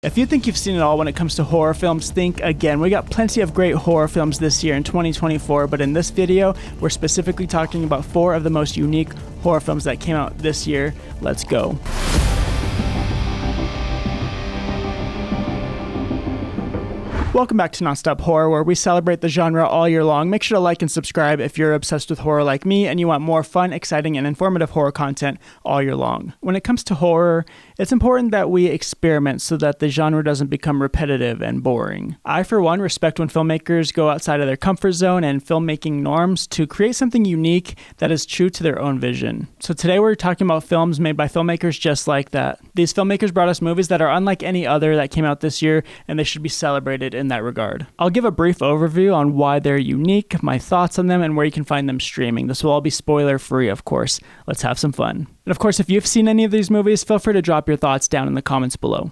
If you think you've seen it all when it comes to horror films, think again. We got plenty of great horror films this year in 2024, but in this video, we're specifically talking about 4 of the most unique horror films that came out this year. Let's go. Welcome back to Nonstop Horror, where we celebrate the genre all year long. Make sure to like and subscribe if you're obsessed with horror like me and you want more fun, exciting, and informative horror content all year long. When it comes to horror, it's important that we experiment so that the genre doesn't become repetitive and boring. I, for one, respect when filmmakers go outside of their comfort zone and filmmaking norms to create something unique that is true to their own vision. So today we're talking about films made by filmmakers just like that. These filmmakers brought us movies that are unlike any other that came out this year, and they should be celebrated in that regard. I'll give a brief overview on why they're unique, my thoughts on them, and where you can find them streaming. This will all be spoiler free, of course. Let's have some fun. And of course, if you've seen any of these movies, feel free to drop your thoughts down in the comments below.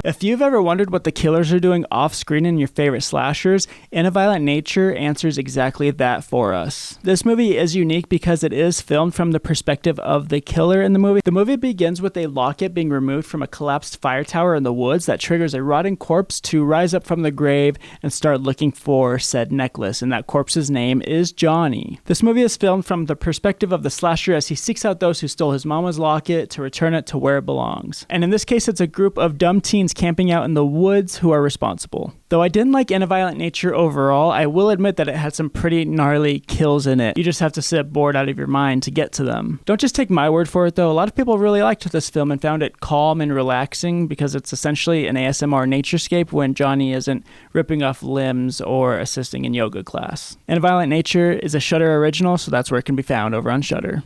If you've ever wondered what the killers are doing off screen in your favorite slashers, In a Violent Nature answers exactly that for us. This movie is unique because it is filmed from the perspective of the killer in the movie. The movie begins with a locket being removed from a collapsed fire tower in the woods that triggers a rotting corpse to rise up from the grave and start looking for said necklace, and that corpse's name is Johnny. This movie is filmed from the perspective of the slasher as he seeks out those who stole his mama's locket to return it to where it belongs. And in this case, it's a group of dumb teens camping out in the woods who are responsible. Though I didn't like In a Violent Nature overall, I will admit that it had some pretty gnarly kills in it. You just have to sit bored out of your mind to get to them. Don't just take my word for it though. A lot of people really liked this film and found it calm and relaxing because it's essentially an ASMR naturescape when Johnny isn't ripping off limbs or assisting in yoga class. In a Violent Nature is a Shudder original, so that's where it can be found over on Shudder.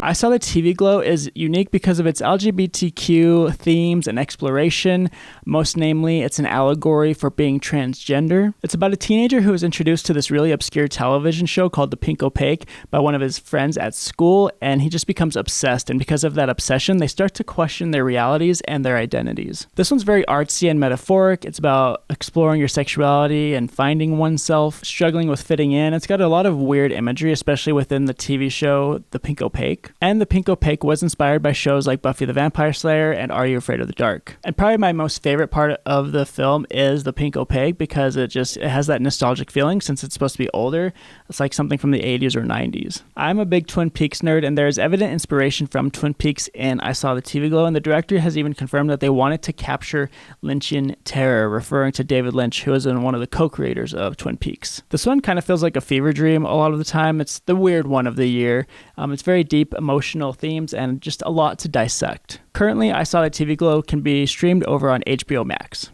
I Saw the TV Glow is unique because of its LGBTQ themes and exploration. Most namely, it's an allegory for being transgender. It's about a teenager who is introduced to this really obscure television show called The Pink Opaque by one of his friends at school, and he just becomes obsessed. And because of that obsession, they start to question their realities and their identities. This one's very artsy and metaphoric. It's about exploring your sexuality and finding oneself, struggling with fitting in. It's got a lot of weird imagery, especially within the TV show The Pink Opaque. And The Pink Opaque was inspired by shows like Buffy the Vampire Slayer and Are You Afraid of the Dark? And probably my most favorite part of the film is The Pink Opaque because it has that nostalgic feeling since it's supposed to be older. It's like something from the 80s or 90s. I'm a big Twin Peaks nerd, and there is evident inspiration from Twin Peaks in I Saw the TV Glow, and the director has even confirmed that they wanted to capture Lynchian terror, referring to David Lynch, who is one of the co-creators of Twin Peaks. This one kind of feels like a fever dream a lot of the time. It's the weird one of the year. It's very deep, emotional themes, and just a lot to dissect. Currently, I Saw the TV Glow can be streamed over on HBO Max.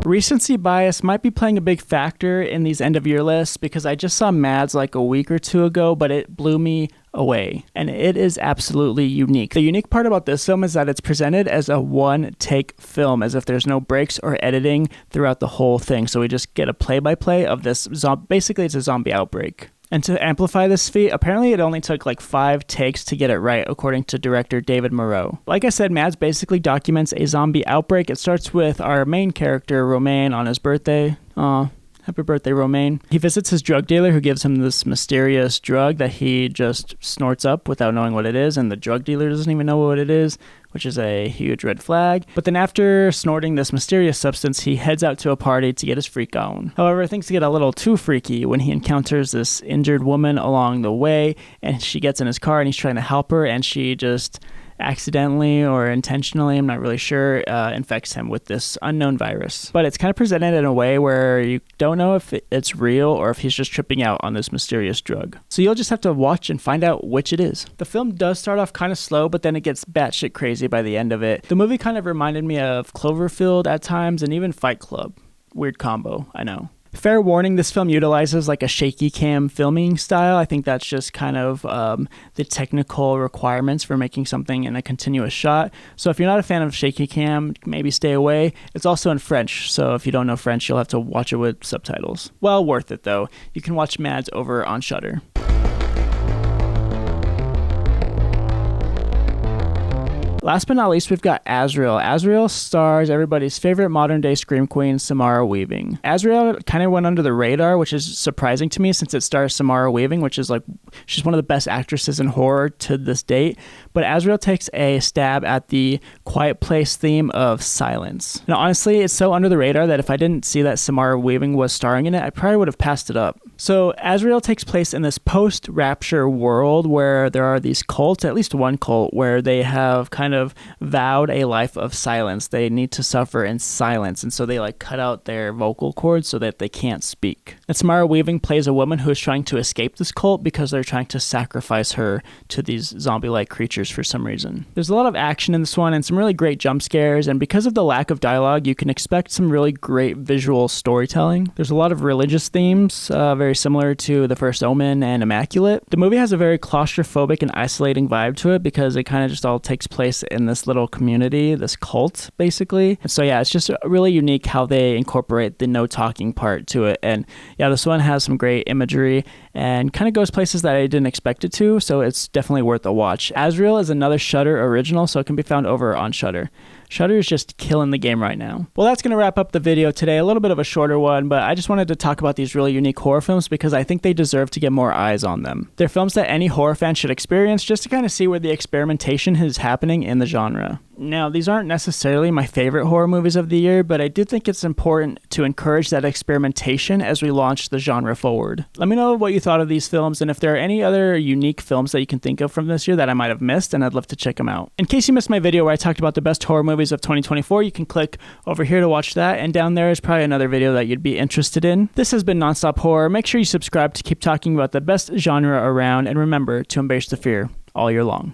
Recency bias might be playing a big factor in these end-of-year lists because I just saw Mads like a week or two ago, but it blew me away, and it is absolutely unique. The unique part about this film is that it's presented as a one-take film, as if there's no breaks or editing throughout the whole thing, so we just get a play-by-play of this basically it's a zombie outbreak. And to amplify this feat, apparently it only took like 5 takes to get it right, according to director David Moreau. Like I said, Mads basically documents a zombie outbreak. It starts with our main character, Romain, on his birthday. Aw, happy birthday, Romain. He visits his drug dealer who gives him this mysterious drug that he just snorts up without knowing what it is, and the drug dealer doesn't even know what it is, which is a huge red flag. But then after snorting this mysterious substance, he heads out to a party to get his freak on. However, things get a little too freaky when he encounters this injured woman along the way, and she gets in his car and he's trying to help her, and she just accidentally or intentionally, I'm not really sure, infects him with this unknown virus. But it's kind of presented in a way where you don't know if it's real or if he's just tripping out on this mysterious drug. So you'll just have to watch and find out which it is. The film does start off kind of slow, but then it gets batshit crazy by the end of it. The movie kind of reminded me of Cloverfield at times and even Fight Club. Weird combo, I know. Fair warning, this film utilizes like a shaky cam filming style. I think that's just kind of the technical requirements for making something in a continuous shot. So if you're not a fan of shaky cam, maybe stay away. It's also in French, so if you don't know French, you'll have to watch it with subtitles. Well worth it though. You can watch Mads over on Shudder. Last but not least, we've got Azrael. Azrael stars everybody's favorite modern day scream queen, Samara Weaving. Azrael kind of went under the radar, which is surprising to me since it stars Samara Weaving, which is like, she's one of the best actresses in horror to this date. But Azrael takes a stab at the Quiet Place theme of silence. Now, honestly, it's so under the radar that if I didn't see that Samara Weaving was starring in it, I probably would have passed it up. So Azrael takes place in this post-rapture world where there are these cults, at least one cult, where they have kind of vowed a life of silence. They need to suffer in silence, and so they like cut out their vocal cords so that they can't speak. And Samara Weaving plays a woman who is trying to escape this cult because they're trying to sacrifice her to these zombie-like creatures for some reason. There's a lot of action in this one and some really great jump scares, and because of the lack of dialogue, you can expect some really great visual storytelling. There's a lot of religious themes, very similar to The First Omen and Immaculate. The movie has a very claustrophobic and isolating vibe to it because it kind of just all takes place in this little community, this cult, basically. And so yeah, it's just really unique how they incorporate the no talking part to it. And yeah, this one has some great imagery and kind of goes places that I didn't expect it to, so it's definitely worth a watch. Azrael is another Shudder original, so it can be found over on Shudder. Shudder is just killing the game right now. Well, that's going to wrap up the video today. A little bit of a shorter one, but I just wanted to talk about these really unique horror films because I think they deserve to get more eyes on them. They're films that any horror fan should experience just to kind of see where the experimentation is happening in the genre. Now, these aren't necessarily my favorite horror movies of the year, but I do think it's important to encourage that experimentation as we launch the genre forward. Let me know what you thought of these films and if there are any other unique films that you can think of from this year that I might have missed, and I'd love to check them out. In case you missed my video where I talked about the best horror movies of 2024, you can click over here to watch that, and down there is probably another video that you'd be interested in. This has been Nonstop Horror. Make sure you subscribe to keep talking about the best genre around, and remember to embrace the fear all year long.